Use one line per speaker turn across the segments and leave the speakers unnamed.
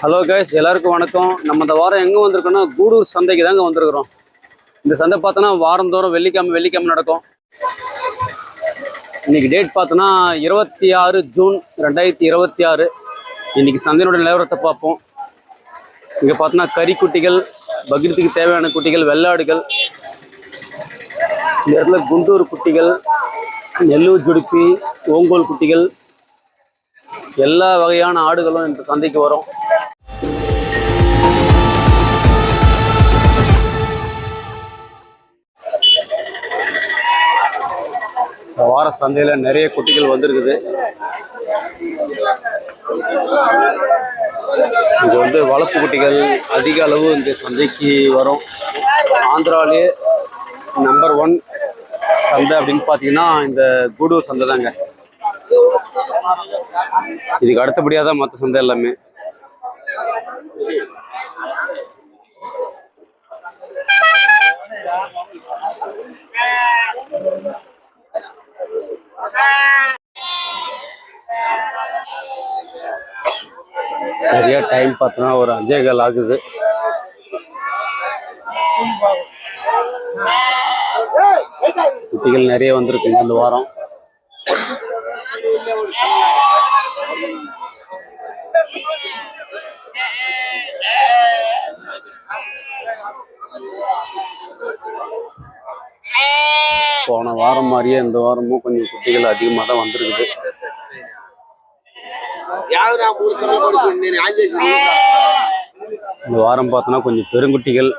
Hello guys, எல்லாருக்கும் வணக்கம். நம்ம இந்த வாரம் எங்கே வந்திருக்கோன்னா கூடூர் சந்தைக்கு தாங்க வந்திருக்கிறோம். இந்த சந்தை பார்த்தோன்னா வாரந்தோறும் வெள்ளிக்கிழமை நடக்கும். இன்னைக்கு டேட் பார்த்தோன்னா 26 ஜூன் 2026. இன்னைக்கு சந்தையினுடைய நிலவரத்தை பார்ப்போம். இங்கே பார்த்தோன்னா கறிக்குட்டிகள், பக்ரீத்துக்கு தேவையான குட்டிகள், வெள்ளாடுகள், இந்த இடத்துல குண்டூர் குட்டிகள், நெல்லூர் ஜுடிப்பி, ஓங்கோல் குட்டிகள், எல்லா வகையான ஆடுகளும் இந்த சந்தைக்கு வரும். வார சந்தையில் நிறைய குட்டிகள் வந்திருக்குது. இது வளர்ப்பு குட்டிகள் அதிக அளவு இந்த சந்தைக்கு வரும். ஆந்திராவிலே நம்பர் 1 சந்தை அப்படின்னு பார்த்தீங்கன்னா இந்த கூடூர் சந்தை தாங்க. இதுக்கு அடுத்தபடியாக தான் மற்ற சந்தை எல்லாமே. சரியா டைம் பார்த்தோன்னா ஒரு 5:15 ஆகுது. குட்டிகள் நிறைய வந்திருக்கு இந்த வாரம். போன வாரம் மாதிரியே இந்த வாரமும் கொஞ்சம் குட்டிகள் அதிகமாக தான் வந்திருக்குது. இந்த வாரம் பார்த்தோன்னா கொஞ்சம் பெருங்குட்டிகள்,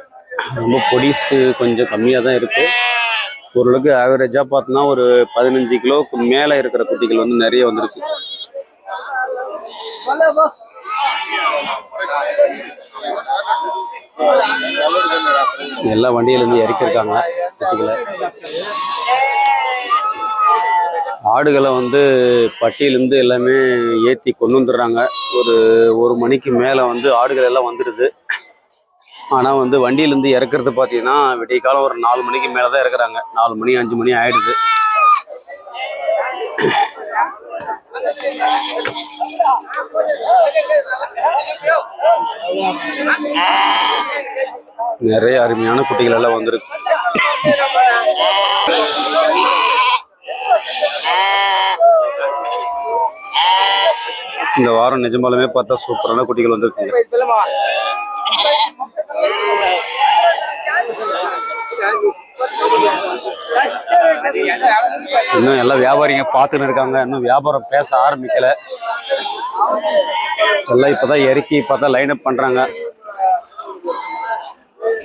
ரொம்ப பொடிசு கொஞ்சம் கம்மியாக தான் இருக்கு. ஓரளவுக்கு ஆவரேஜாக பார்த்தோன்னா ஒரு 15 கிலோவுக்கு மேலே இருக்கிற குட்டிகள் வந்து நிறைய வந்திருக்கு. எல்லா வண்டியிலேருந்து இறக்கிருக்காங்க குட்டிகளை. ஆடுகளை வந்து பட்டியிலேருந்து எல்லாமே ஏற்றி கொண்டு வந்துடுறாங்க. ஒரு மணிக்கு மேலே வந்து ஆடுகள் எல்லாம் வந்துடுது. ஆனால் வந்து வண்டியிலேருந்து இறக்குறது பார்த்தீங்கன்னா விடிய காலம் ஒரு 4 மணிக்கு மேலே தான் இறக்குறாங்க. 4 மணி 5 மணி ஆயிடுது. நிறைய அருமையான குட்டிகள் எல்லாம் வந்திருக்கு. இந்த வாரம் நிஜமாலுமே பார்த்தா சூப்பரான குட்டிகள் வந்திருக்கு. இன்னும் எல்லா வியாபாரிங்க பார்த்துன்னு இருக்காங்க. இன்னும் வியாபாரம் பேச ஆரம்பிக்கல. எல்லாம் இப்பதான் இறக்கி பார்த்தா லைன் அப் பண்றாங்க.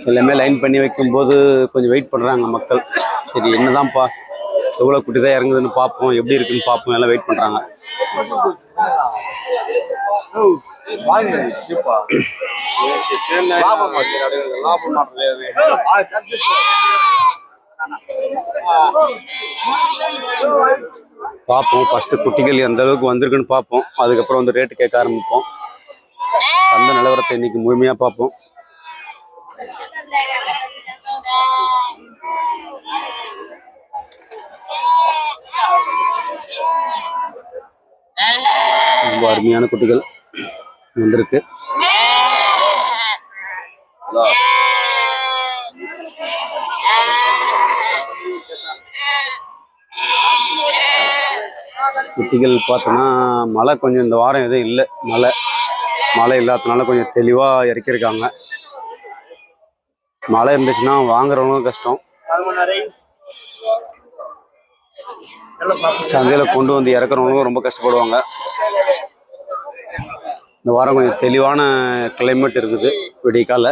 எல்லாமே லைன் பண்ணி வைக்கும்போது கொஞ்சம் வெயிட் பண்றாங்க மக்கள். சரி, என்னதான்ப்பா எவ்வளோ குட்டி தான் இறங்குதுன்னு பார்ப்போம், எப்படி இருக்குன்னு பார்ப்போம். எல்லாம் வெயிட் பண்றாங்க. பார்ப்போம் ஃபர்ஸ்ட் குட்டிகள் எந்த அளவுக்கு வந்திருக்குன்னு பார்ப்போம். அதுக்கப்புறம் வந்து ரேட்டு கேட்க ஆரம்பிப்போம். அந்த நிலவரத்தை இன்னைக்கு முழுமையா பார்ப்போம். ரொம்ப அருமையான குட்டிகள் வந்திருக்கு. குட்டிகள் பார்த்தோன்னா மழை கொஞ்சம் இந்த வாரம் எதுவும் இல்லை. மழை இல்லாததுனால கொஞ்சம் தெளிவாக இறக்கியிருக்காங்க. மழை இருந்துச்சுன்னா வாங்குறவங்களும் கஷ்டம். சந்தையில் கொண்டு வந்து இறக்குறவங்களும் ரொம்ப கஷ்டப்படுவாங்க. இந்த வாரம் கொஞ்சம் தெளிவான கிளைமேட் இருக்குது விடியக்கால.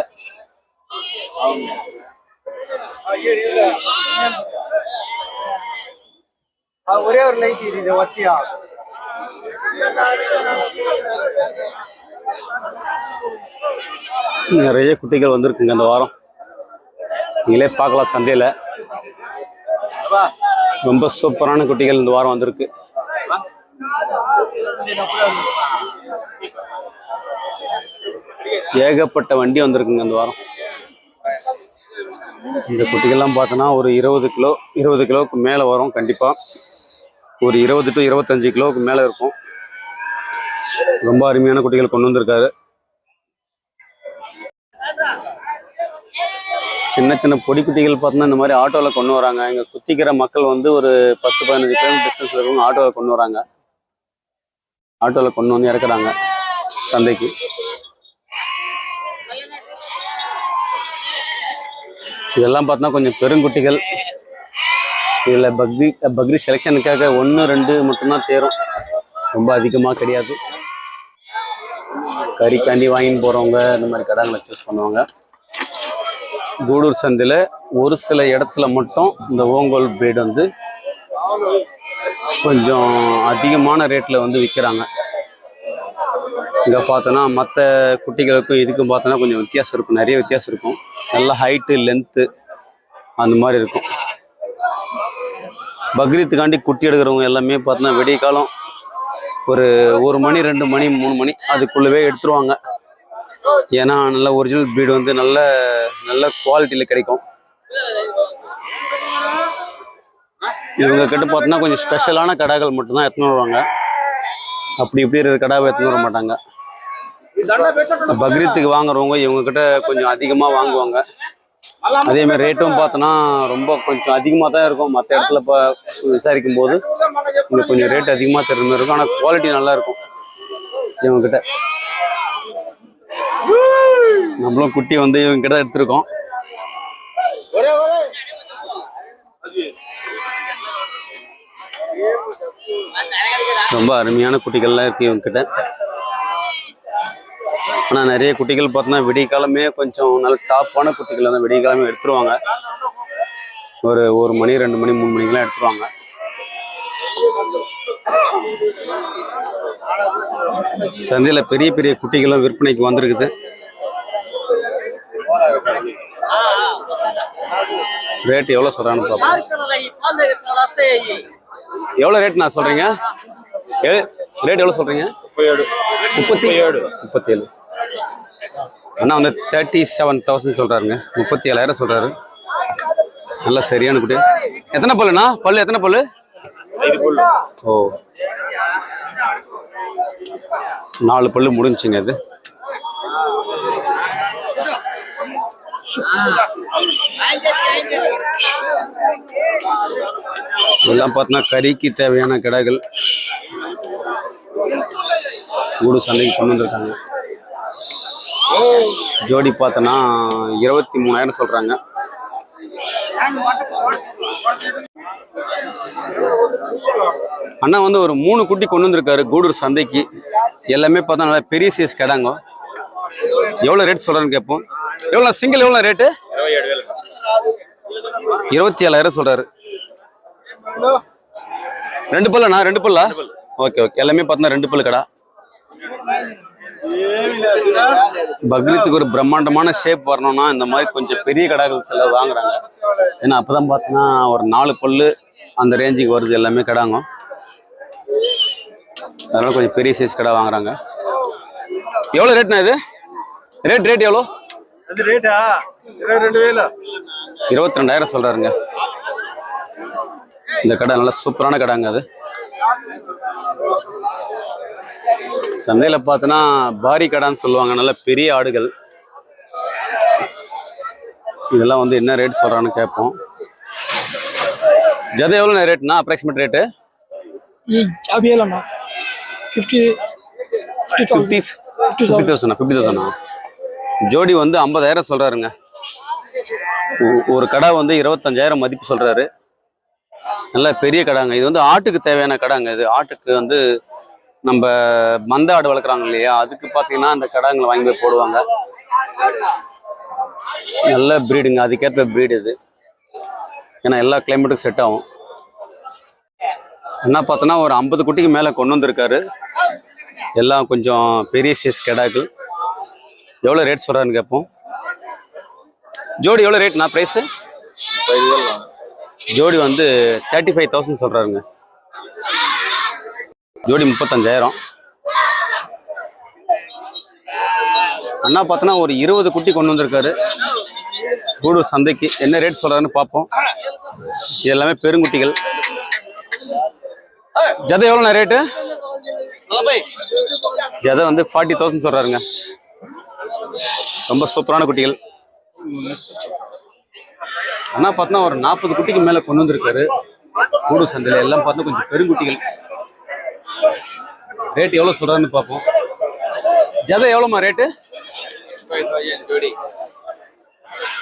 ஒரே ஒரு லைட் இது வசதியா.
நிறைய குட்டிகள் வந்திருக்குங்க இந்த வாரம். நீங்களே பார்க்கலாம் சந்தையில ரொம்ப சூப்பரான குட்டிகள் இந்த வாரம் வந்திருக்கு. ஏகப்பட்ட வண்டி வந்திருக்குங்க இந்த வாரம். இந்த குட்டிகள்லாம் பார்த்தோன்னா ஒரு 20 கிலோவுக்கு மேலே வரும். கண்டிப்பாக ஒரு 20 to 25 கிலோவுக்கு மேலே இருக்கும். ரொம்ப அருமையான குட்டிகள் கொண்டு வந்திருக்காரு. சின்ன சின்ன பொடி குட்டிகள் பார்த்தோன்னா இந்த மாதிரி ஆட்டோவில் கொண்டு வராங்க. இங்கே சுற்றிக்கிற மக்கள் வந்து ஒரு 10-15 கிலோமீட்டர் டிஸ்டன்ஸில் இருக்கவங்க ஆட்டோவில் கொண்டு வராங்க. ஆட்டோவில் கொண்டு வந்து இறக்குறாங்க சந்தைக்கு. இதெல்லாம் பார்த்தா கொஞ்சம் பெருங்குட்டிகள். இதில் பக்ரீத் செலெக்ஷனுக்காக 1-2 மட்டும்தான் தேரும், ரொம்ப அதிகமாக கிடையாது. கறிக்காண்டி வாங்கின்னு போகிறவங்க இந்த மாதிரி கடாங்களை சூஸ் பண்ணுவாங்க. கூடூர் சந்தையில் ஒரு சில இடத்துல மட்டும் இந்த ஓங்கோல் பிரீடு வந்து கொஞ்சம் அதிகமான ரேட்டில் வந்து விற்கிறாங்க. இங்கே பார்த்தோன்னா மற்ற குட்டிகளுக்கும் இதுக்கும் பார்த்தோன்னா கொஞ்சம் வித்தியாசம் இருக்கும், நிறைய வித்தியாசம் இருக்கும். நல்ல ஹைட்டு லென்த்து அந்த மாதிரி இருக்கும். பக்ரீத்துக்காண்டி குட்டி எடுக்கிறவங்க எல்லாமே பார்த்தோன்னா விடிய காலம் ஒரு 1 மணி 2 மணி 3 மணி அதுக்குள்ளவே எடுத்துருவாங்க. ஏன்னா நல்ல ஒரிஜினல் ப்ரீடு வந்து நல்ல குவாலிட்டியில் கிடைக்கும். இவங்க கிட்ட பார்த்தோன்னா கொஞ்சம் ஸ்பெஷலான கடாக்கள் மட்டும்தான் எடுத்துன்னு வருவாங்க. அப்படி இப்படி இருக்கிற கடாவை எடுத்துன்னு வர மாட்டாங்க. பக்ரீத்துக்கு வாங்குறவங்க இவங்க கிட்ட கொஞ்சம் அதிகமாக வாங்குவாங்க. அதேமாதிரி ரேட்டும் பார்த்தோன்னா ரொம்ப கொஞ்சம் அதிகமாக தான் இருக்கும். மற்ற இடத்துல இப்போ விசாரிக்கும் போது இங்கே கொஞ்சம் ரேட் அதிகமாக தெரிஞ்ச மாதிரி இருக்கும். ஆனால் குவாலிட்டி நல்லா இருக்கும் இவங்ககிட்ட. நம்மளும் குட்டி வந்து இவங்க கிட்ட எடுத்திருக்கோம். ரொம்ப அருமையான குட்டிகள்லாம் இருக்கு இவங்க கிட்ட. ஆனால் நிறைய குட்டிகள் பார்த்தோன்னா விடிய காலமே கொஞ்சம் நல்ல டாப்பான குட்டிகள் வந்து விடிய காலமே எடுத்துருவாங்க. ஒரு 1 மணி 2 மணி 3 மணிக்கெல்லாம் எடுத்துருவாங்க. சந்தையில் பெரிய பெரிய குட்டிகளும் விற்பனைக்கு வந்திருக்குது. ரேட் எவ்வளோ சொல்கிறான்னு பார்ப்போம். எவ்வளோ ரேட் நான் சொல்கிறீங்க? ரேட் எவ்வளோ சொல்கிறீங்க? 37. அண்ணா வந்து 37,000 சொல்கிறாருங்க. 37,000 சொல்கிறாரு. நல்லா சரியான குட்டி. எத்தனை பல்லுண்ணா? பல்லு எத்தனை பல்லு? 5 பல்லு. ஓ, 4 பல்லு முடிஞ்சுங்க இது. இதெல்லாம் பார்த்தோன்னா கறிக்கு தேவையான கடாய்கள் கூடு சந்தைக்கு கொண்டு வந்திருக்காங்க. ஜோடி பார்த்தோன்னா 23,000 சொல்றாங்க. அண்ணா வந்து ஒரு 3 குட்டி கொண்டு வந்திருக்காரு கூடூர் சந்தைக்கு. எல்லாமே பார்த்தா நல்லா பெரிய சைஸ் கடாங்க. எவ்வளோ ரேட் சொல்றான்னு கேட்போம். எவ்வளோ சிங்கிள் எவ்வளோ ரேட்டு? 27,000 சொல்றாரு. 2 பல்லண்ணா? 2 பல்லா? Okay okay. எல்லாமே பார்த்தா 2 பல்லு கடா. பக்ரீத்துக்கு ஒரு பிரம்மாண்டமான ஷேப் வரணும்னா இந்த மாதிரி கொஞ்சம் பெரிய கடாக்கள் சில வாங்குறாங்க. ஏன்னா அப்பதான் பார்த்தோன்னா ஒரு 4 பல்லு அந்த ரேஞ்சுக்கு வருது எல்லாமே கடாங்க. அதனால கொஞ்சம் பெரிய சைஸ் கடை வாங்குறாங்க. எவ்வளோ ரேட்னா இது? ரேட் எவ்வளோ?
அது ரேட்டா 22,000.
22,000 சொல்றாருங்க. இந்த கடை நல்ல சூப்பரான கடைங்க. அது சந்தையில் பார்த்தோன்னா பாரி கடான்னு சொல்லுவாங்க. நல்ல பெரிய ஆடுகள். இதெல்லாம் வந்து என்ன ரேட் சொல்றான்னு கேட்போம். ஜதை எவ்வளோ ரேட்னா? Approximate rate?
अभी है ना
50,000. ஜோடி வந்து 50,000 சொல்றாருங்க. ஒரு கடை வந்து 25,000 மதிப்பு சொல்றாரு. நல்ல பெரிய கடாங்க. இது வந்து ஆட்டுக்கு தேவையான கடாங்க. இது ஆட்டுக்கு வந்து நம்ம மந்த ஆடு வளர்க்குறாங்க இல்லையா, அதுக்கு பார்த்தீங்கன்னா அந்த கடாங்களை வாங்கி போய் போடுவாங்க. நல்ல ப்ரீடுங்க, அதுக்கேற்ற ப்ரீடு இது. ஏன்னா எல்லா கிளைமேட்டுக்கும் செட் ஆகும். என்ன பார்த்தோன்னா ஒரு 50 குட்டிக்கு மேலே கொண்டு வந்திருக்காரு. எல்லாம் கொஞ்சம் பெரிய சைஸ் கடாக்கள். எவ்வளோ ரேட் சொல்கிறாருன்னு கேட்போம். ஜோடி எவ்வளோ ரேட்னா? ப்ரைஸு ஜோடி வந்து 35,000 சொல்கிறாருங்க. ஜோடி 35,000. அண்ணா பார்த்தோன்னா ஒரு 20 குட்டி கொண்டு வந்திருக்காரு கூடூர் சந்தைக்கு. என்ன ரேட் சொல்கிறாருன்னு பார்ப்போம். இது எல்லாமே பெருங்குட்டிகள். ஜதை எவ்வளோண்ணா ரேட்டு? ஜதை வந்து 40,000 சொல்கிறாருங்க. ரொம்ப சூப்பரான குட்டிகள். அண்ணா பார்த்தா ஒரு 40 குட்டிக்கு மேல கொண்டு வந்திருக்காரு. கூடு சந்தையில எல்லாம் பார்த்தா கொஞ்சம் பெருங்குட்டிகள். ரேட் எவ்வளவு சொல்றாருன்னு பார்ப்போம். ஜதை எவ்வளோமா ரேட்டு?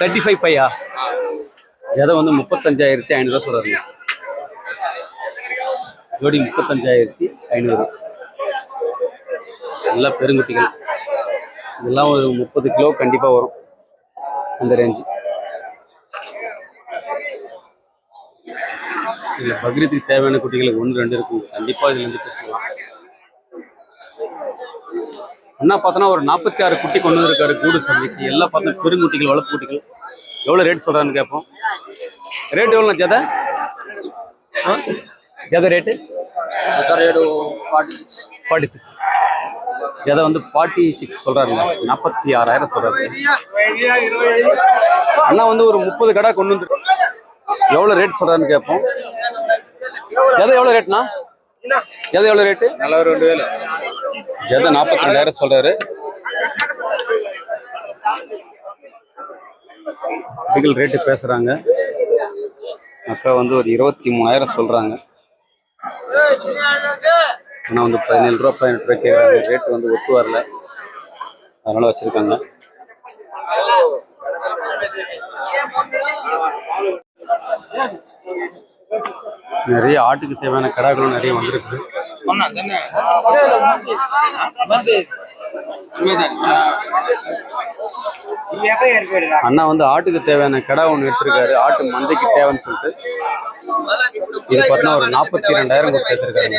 35,500. ஜதை வந்து 35,500 சொல்றாருங்க. ஜோடி 35,500. எல்லாம் பெருங்குட்டிகள். இதெல்லாம் ஒரு 30 கிலோ கண்டிப்பா வரும் அந்த ரேஞ்சு. இதுல பக்ரீத்துக்கு தேவையான குட்டிகளுக்கு 1-2 இருக்கும். கண்டிப்பா இதுல இருந்து பிரிச்சுக்கலாம். என்ன பார்த்தோன்னா ஒரு 46 குட்டி கொண்டு வந்திருக்காரு கூடு சந்தைக்கு. எல்லாம் பார்த்தா பெருங்குட்டிகள், வளர்ப்பு குட்டிகள். எவ்வளோ ரேட் சொல்றாருன்னு கேட்போம். ரேட் எவ்வளோ ஜதை? ஜதை ரேட்டு 46. ஜதை வந்து 46 சொல்றாருங்க. 46,000 சொல்றாரு. அண்ணா வந்து ஒரு 30 கடை கொண்டு வந்து எவ்வளோ ரேட் சொல்றாருன்னு கேட்போம். ஜதை எவ்வளோ ரேட்னா? ஜதை எவ்வளோ ரேட்டு?
42,000.
ஜதை 42,000 சொல்றாரு. குட்டிகள் ரேட்டு பேசுறாங்க. அக்கா வந்து ஒரு 23,000 சொல்றாங்க. ஆனால் வந்து 17 ரூபா 18 ரூபாய் கேட்குறாங்க. ரேட்டு வந்து ஒத்து வரல, அதனால வச்சிருக்காங்க. நிறைய ஆட்டுக்கு தேவையான கடாக்களும் நிறைய வந்திருக்கு. அண்ணா வந்து ஆட்டுக்கு தேவையான கடா ஒன்று எடுத்திருக்காரு. ஆட்டு மந்தைக்கு தேவைன்னு சொல்லிட்டு இது பார்த்தா ஒரு 42,000 கொடுத்து எடுத்திருக்காரு.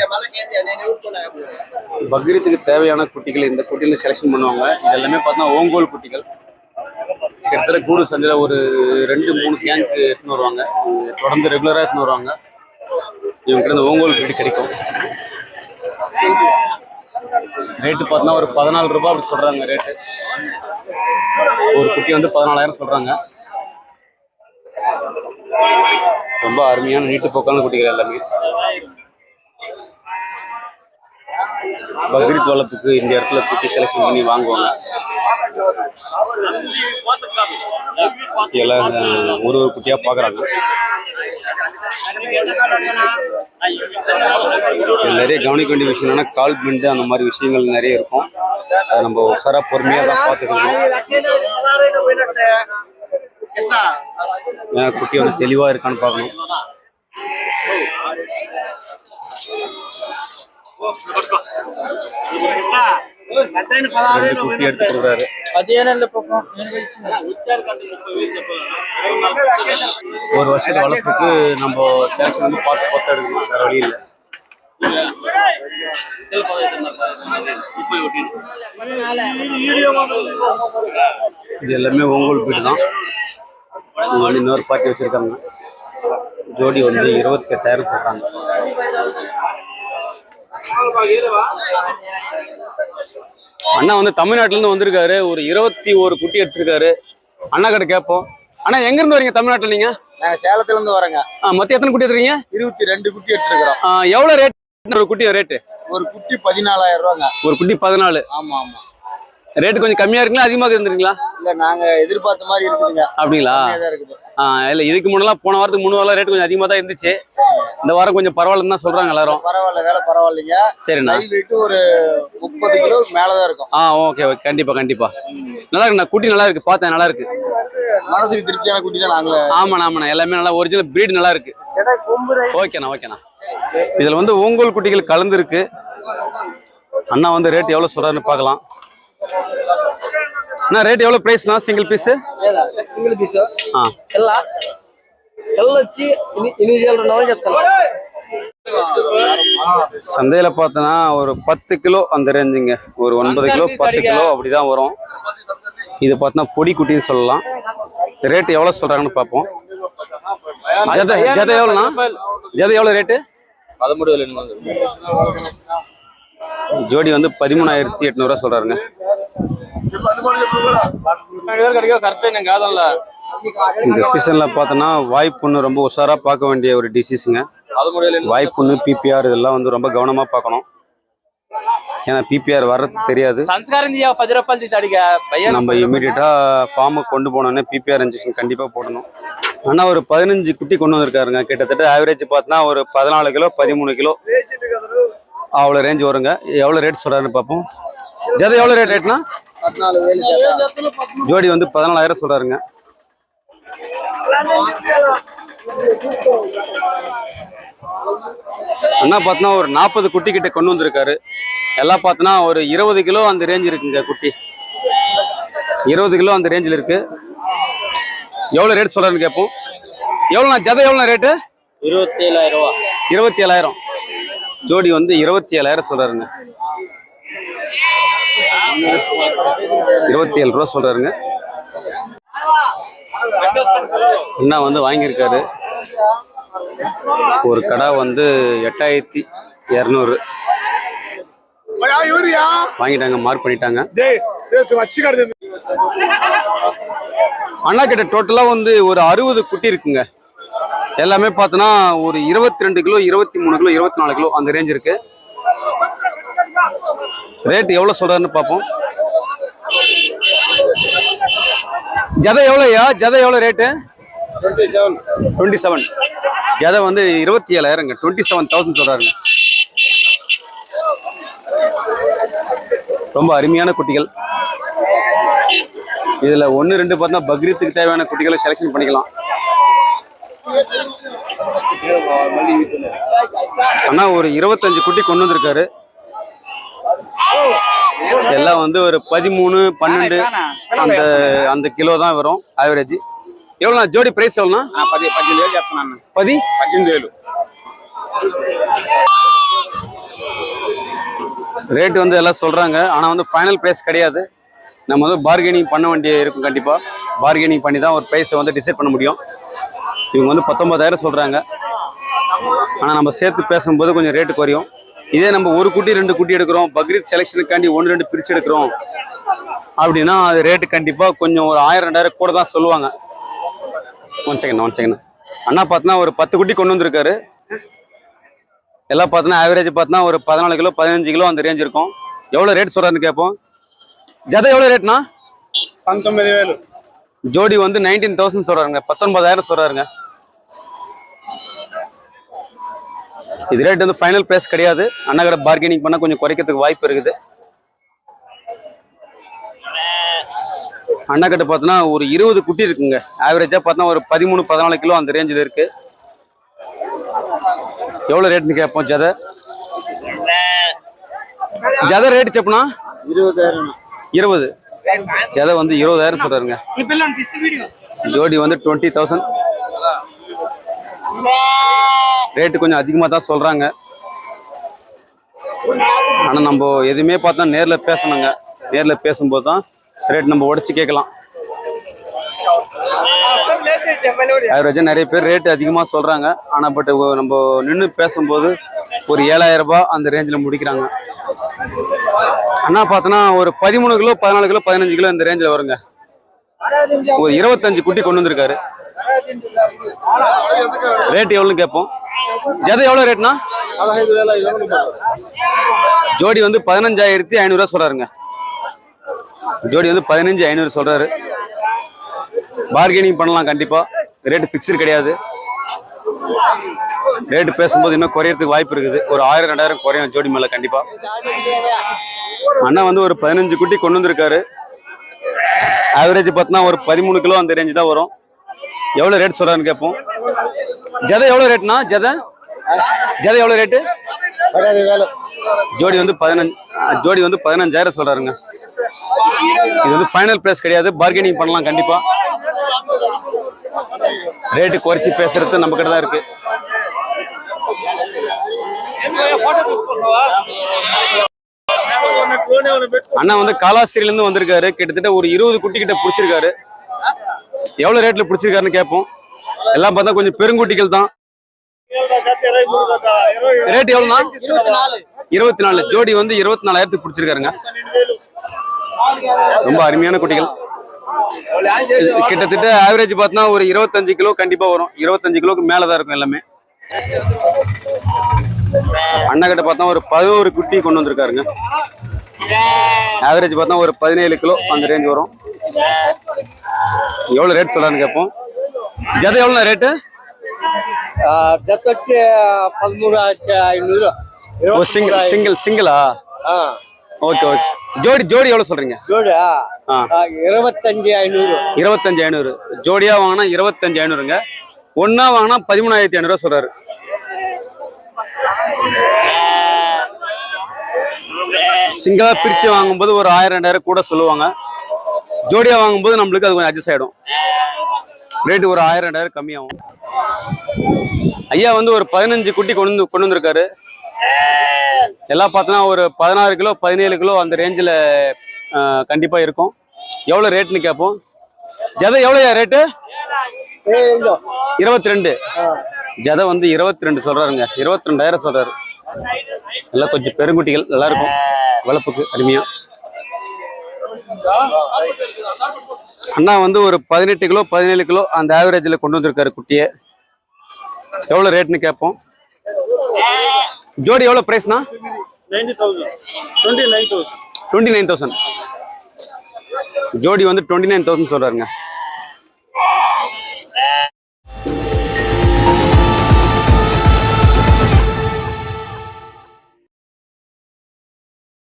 பக்ரீத்துக்கு தேவையான குட்டிகள் இந்த குட்டியில செலெக்ஷன் பண்ணுவாங்க. இது எல்லாமே பார்த்தா ஓங்கோல் குட்டிகள். கிட்டத்தட்ட கூடு சந்தையில் ஒரு 2-3 கேங்க்கு எடுத்துன்னு வருவாங்க. தொடர்ந்து ரெகுலராக எடுத்துன்னு வருவாங்க. இவங்க கிட்ட இந்த ஓங்கோல் வீடு கிடைக்கும். ரேட்டு பார்த்தோன்னா ஒரு 14 ரூபாய் அப்படி சொல்றாங்க. ரேட்டு ஒரு குட்டி வந்து 14,000 சொல்றாங்க. ரொம்ப அருமையான நீட்டு போக்கான குட்டிகள் எல்லாமே. பக்ரீத் வளர்ப்புக்கு இந்த இடத்துல குட்டி செலெக்ஷன் பண்ணி வாங்குவாங்க. எல்லாம் ஒரு குட்டியா பாக்குறாங்க. நிறைய கவனிக்க வேண்டிய விஷயம் என்னன்னா கால் பெண்டு அந்த மாதிரி விஷயங்கள் நிறைய இருக்கும். அதை நம்ம உசாரா பொறுமையா தான் பார்த்துக்கணும். குட்டி வந்து தெளிவா இருக்கான்னு பார்க்கணும். குட்டி எடுத்து கொடுக்குறாரு. ஒரு வருஷத்து வளர்ப்புக்கு நம்ம சேஷன் வந்து பார்த்து எடுக்கணும். வேற வழி இல்லை. இது எல்லாமே ஒங்கோல் வீடு தான். வந்து இன்னொரு பாட்டி வச்சிருக்காங்க. ஜோடி வந்து 28,000 சொல்றாங்க. அண்ணா வந்து தமிழ்நாட்டுல இருந்து வந்திருக்காரு. ஒரு 21 குட்டி எடுத்திருக்காரு. அண்ணா கிட்ட கேட்போம். அண்ணா எங்க இருந்து வரீங்க தமிழ்நாட்டுல? நீங்க?
நாங்க சேலத்துல இருந்து வரேங்க.
மொத்தம் எத்தனை குட்டி எடுத்துறீங்க?
22 குட்டி எடுத்துருக்கிறோம்.
எவ்வளவு ரேட் ஒரு குட்டி ரேட்டு?
ஒரு குட்டி 14,000 ரூபாங்க.
ஒரு குட்டி 14.
ஆமா ஆமா.
ரேட்டு கொஞ்சம் கம்மியா இருக்குங்களா அதிகமாக இருந்துருங்களா?
இல்ல நாங்க எதிர்பார்த்த மாதிரி இருக்குதுங்க.
அப்படிங்களா? இல்ல இதுக்கு முன்னெல்லாம் போன வாரத்துக்கு 3 வாரம் ரேட் கொஞ்சம் அதிகமா தான் இருந்துச்சு. இந்த வாரம் கொஞ்சம் பரவாயில்லன்னு தான் சொல்றாங்க எல்லாரும்.
பரவாயில்ல, வேலை பரவாயில்லைங்க.
சரிண்ணா.
வெயிட் ஒரு 30 கிலோ மேலதான் இருக்கும்.
Okay okay. கண்டிப்பா கண்டிப்பா நல்லா இருக்குண்ணா. குட்டி நல்லா இருக்கு. பார்த்தேன் நல்லா இருக்கு.
மனசுக்கு திருப்தியான குட்டி தான். நாங்களே
ஆமாண்ணா எல்லாமே நல்லா ஒரிஜினல் பிரீட் நல்லா இருக்கு. ஓகேண்ணா ஓகேண்ணா. இதுல வந்து ஓங்கோல் குட்டிகள் கலந்து இருக்கு. அண்ணா வந்து ரேட் எவ்வளவு சொல்றாருன்னு பார்க்கலாம். அண்ணா ரேட் எவ்வளவு பிரைஸ்னா சிங்கிள் பீஸ்?
సింగిల్ పీస్ తెల్ల వచ్చి 8,000 చెప్తాను.
சந்தையில பார்த்தோன்னா ஒரு 10 கிலோ அந்த ரேஞ்சுங்க. ஒரு 9 கிலோ 10 கிலோ அப்படிதான் வரும். இது பார்த்தோன்னா பொடி குட்டின்னு சொல்லலாம். ரேட் எவ்வளவு சொல்றாங்கன்னு பார்ப்போம். ஜதை எவ்வளோண்ணா? ஜதை எவ்வளவு ரேட்டு? 13,000. ஜோடி வந்து 13,800 சொல்றாருங்க. இந்த சீசன்ல பார்த்தோன்னா வாய்ப்புன்னு ரொம்ப உஷாரா பார்க்க வேண்டிய ஒரு டிசீஸுங்க. வாய்ப்புன்னு பிபிஆர் இதெல்லாம் வந்து ரொம்ப கவனமா பார்க்கணும். ஏன்னா பிபிஆர் வர்றது தெரியாது. நம்ம இமீடியட்டா ஃபார்முக்கு கொண்டு போனோன்னே பிபிஆர் இன்ஜெக்ஷன் கண்டிப்பா போடணும். அண்ணா ஒரு 15 குட்டி கொண்டு வந்திருக்காருங்க. கிட்டத்தட்ட ஆவரேஜ் பார்த்தா ஒரு 14 கிலோ 13 கிலோ அவ்வளோ ரேஞ்ச் வருங்க. எவ்வளோ ரேட் சொல்றாருன்னு பார்ப்போம். ஜதை எவ்வளோ ரேட்னா?
14,000
ஜோடி வந்து 14,000 சொல்றாருங்க. அண்ணா பார்த்தனா ஒரு 40 குட்டி கிட்ட கொண்டு வந்திருக்காரு. எல்லாம் பார்த்தனா ஒரு 20 கிலோ அந்த ரேஞ்ச் இருக்குங்க. குட்டி 20 கிலோ அந்த ரேஞ்சில் இருக்கு. எவ்வளோ ரேட் சொல்றாருன்னு கேட்போம். எவ்வளோண்ணா ஜதை எவ்வளோண்ணா ரேட்டு?
27,000 ரூபா.
27,000 ஜோடி வந்து 27,000 சொல்றாருங்க. 27 ரூபா சொல்றாருங்க. அண்ணா வந்து வாங்கியிருக்காரு. ஒரு கடை வந்து 8,200 வாங்கிட்டாங்க, மார்க் பண்ணிட்டாங்க. அண்ணா கிட்ட டோட்டலா வந்து ஒரு 60 குட்டி இருக்குங்க. எல்லாமே பார்த்தோன்னா ஒரு 22 கிலோ 23 கிலோ 24 கிலோ அந்த ரேஞ்ச் இருக்கு. ரேட் எவ்வளவு சொல்றாருன்னு பார்ப்போம். ஜதை எவ்வளோயா? ஜதை எவ்வளோ ரேட்டு? 27. ஜதை வந்து 27,000ங்க. 27,000 சொல்றாருங்க. ரொம்ப அருமையான குட்டிகள். இதுல 1 2 பார்த்தா பக்ரீத்துக்கு தேவையான குட்டிகளை செலெக்ஷன் பண்ணிக்கலாம். அண்ணா ஒரு 25 குட்டி கொண்டு வந்திருக்காரு. எல்லாம் வந்து ஒரு 13 12 அந்த கிலோ தான் வரும் ஆவரேஜ். எவ்வளோண்ணா ஜோடி பிரைஸ் எவ்வளோண்ணா?
18,000 చెప్తున్నాను.
18,000 ரேட் வந்து எல்லாம் சொல்றாங்க. ஆனால் வந்து ஃபைனல் ப்ரைஸ் கிடையாது. நம்ம வந்து பார்கெனிங் பண்ண வேண்டிய இருக்கும். கண்டிப்பாக பார்கெனிங் பண்ணி தான் ஒரு ப்ரைஸை வந்து டிசைட் பண்ண முடியும். இவங்க வந்து 19,000 சொல்கிறாங்க. ஆனால் நம்ம சேர்த்து பேசும்போது கொஞ்சம் ரேட்டு குறையும். இதே நம்ம ஒரு குட்டி 2 குட்டி எடுக்கிறோம், பக்ரீத் செலெக்ஷனுக்காண்டி 1 2 பிரித்து எடுக்கிறோம் அப்படின்னா அது ரேட்டு கண்டிப்பாக கொஞ்சம் ஒரு 1000 2000 கூட தான் சொல்லுவாங்க. ஒன் செகண்ட் அண்ணா பார்த்தோன்னா ஒரு 10 குட்டி கொண்டு வந்திருக்காரு. எல்லாம் பார்த்தோன்னா ஆவரேஜ் பார்த்தோன்னா ஒரு 14 கிலோ 15 கிலோ அந்த ரேஞ்ச் இருக்கும். எவ்வளோ ரேட் சொல்கிறாருன்னு கேட்போம். ஜதை எவ்வளோ ரேட்னா?
19,000.
ஜோடி வந்து 19,000 சொல்கிறாருங்க. 19,000 சொல்கிறாருங்க. இது ரேட் வந்து ஃபைனல் ப்ரைஸ் கிடையாது. அண்ணா கடை பார்கெனிங் பண்ணால் கொஞ்சம் குறைக்கிறதுக்கு வாய்ப்பு இருக்குது. அண்ணா கிட்ட பார்த்தோன்னா ஒரு 20 குட்டி இருக்குங்க. ஆவரேஜாக பார்த்தோன்னா ஒரு 13 14 கிலோ அந்த ரேஞ்சில் இருக்கு. எவ்வளோ ரேட்னு கேட்போம். ஜதை ரேட் செப்புனா
20,000.
20. ஜதை வந்து 20,000 சொல்றாருங்க. ஜோடி வந்து 20,000. ரேட்டு கொஞ்சம் அதிகமாக தான் சொல்றாங்க. ஆனால் நம்ம எதுவுமே பார்த்தா நேரில் பேசணுங்க. நேரில் பேசும்போது தான் ரேட் நம்ம உடச்சி கேட்கலாம். ஆவரேஜாக நிறைய பேர் ரேட்டு அதிகமாக சொல்கிறாங்க. ஆனால் பட் நம்ம நின்று பேசும்போது ஒரு 7,000 ரூபாய் அந்த ரேஞ்சில் முடிக்கிறாங்க. அண்ணா பார்த்தோன்னா ஒரு 13 கிலோ 14 கிலோ 15 கிலோ இந்த ரேஞ்சில் வருங்க. ஒரு 25 குட்டி கொண்டு வந்திருக்காரு. ரேட் எவ்வளோன்னு கேட்போம். ஜதை எவ்வளோ ரேட்னா? ஜோடி வந்து 15,500 சொல்கிறாருங்க. ஜோடி வந்து 15,500 சொல்கிறாரு. பார்கெனிங் பண்ணலாம் கண்டிப்பாக. ரேட்டு ஃபிக்ஸ்டு கிடையாது. ரேட்டு பேசும்போது இன்னும் குறையறதுக்கு வாய்ப்பு இருக்குது. ஒரு 1000 2000 குறையும் ஜோடி மேலே கண்டிப்பாக. அண்ணா வந்து ஒரு 15 குட்டி கொண்டு வந்திருக்காரு. ஆவரேஜ் பார்த்தோன்னா ஒரு 13 கிலோ அந்த ரேஞ்சு தான் வரும். எவ்வளோ ரேட் சொல்கிறாருன்னு கேட்போம். ஜதை எவ்வளோ ரேட்னா? ஜதை எவ்வளோ ரேட்டு?
15,000.
ஜோடி வந்து 15,000 சொல்கிறாருங்க. இது வந்து ஃபைனல் ப்ரைஸ் கிடையாது. பார்கெனிங் பண்ணலாம் கண்டிப்பாக. ரேட்டு குறைச்சி பேசுறது நம்ம கிட்ட தான் இருக்கு. அண்ணா வந்து காலாஸ்திரியிலேருந்து வந்திருக்காரு. கிட்டத்தட்ட ஒரு 20 குட்டி கிட்ட பிடிச்சிருக்காரு. எவ்வளோ ரேட்டில் பிடிச்சிருக்காருன்னு கேட்போம். எல்லாம் பார்த்தா கொஞ்சம் பெருங்குட்டிகள் தான். ரேட் எவ்வளோண்ணா? 24. ஜோடி வந்து 24,000 பிடிச்சிருக்காருங்க. ரொம்ப அருமையான குட்டிகள். கிட்டத்தட்ட ஆவரேஜ் பார்த்தோன்னா ஒரு 25 கிலோ கண்டிப்பாக வரும். 25 கிலோக்கு மேலே தான் இருக்கும் எல்லாமே. அண்ணா கிட்ட பார்த்தா ஒரு 11 குட்டி கொண்டு வந்திருக்காருங்க. ஆவரேஜ் பார்த்தா ஒரு 17 கிலோ அந்த ரேஞ்ச் வரும். எவ்வளோ ரேட் சொல்கிறான்னு கேட்போம். ஜதை எவ்வளோ ரேட்டு?
జత వచ్చి 13,500.
ஓ சிங்கிளா? Okay okay. ஜோடி எவ்வளோ சொல்றீங்க?
ஜோடியா
ஆ
25,500.
25,500. ஜோடியா வாங்கினா 25,500ங்க. ஒன்னா வாங்கினா 13,500 சொல்றாரு. சிங்கிளா பிரிச்சு வாங்கும்போது ஒரு 1000-2000 கூட சொல்லுவாங்க. ஜோடியா வாங்கும்போது நம்மளுக்கு அது கொஞ்சம் அட்ஜஸ்ட் ஆயிடும். ரேட்டு ஒரு 1000-2000 கம்மியாகும். ஐயா வந்து ஒரு 15 குட்டி கொண்டு வந்திருக்காரு. எல்லாம் பார்த்தோன்னா ஒரு 16 கிலோ 17 கிலோ அந்த ரேஞ்சில் கண்டிப்பாக இருக்கும். எவ்வளோ ரேட்டுன்னு கேட்போம். ஜதை எவ்வளோயா ரேட்டு? 22. ஜதை வந்து 22 சொல்கிறாருங்க. 22,000 சொல்கிறாரு. எல்லாம் கொஞ்சம் பெருங்குட்டிகள், நல்லா இருக்கும் வளர்ப்புக்கு அருமையாக. அண்ணா வந்து ஒரு 18 கிலோ 17 கிலோ அந்த ஆவரேஜில் கொண்டு வந்திருக்காரு குட்டியை. எவ்வளோ ரேட்னு கேட்போம். ஜோடி எவ்வளோ ப்ரைஸ்னா?
29,000.
29,000. ஜோடி வந்து 29,000 சொல்கிறாருங்க.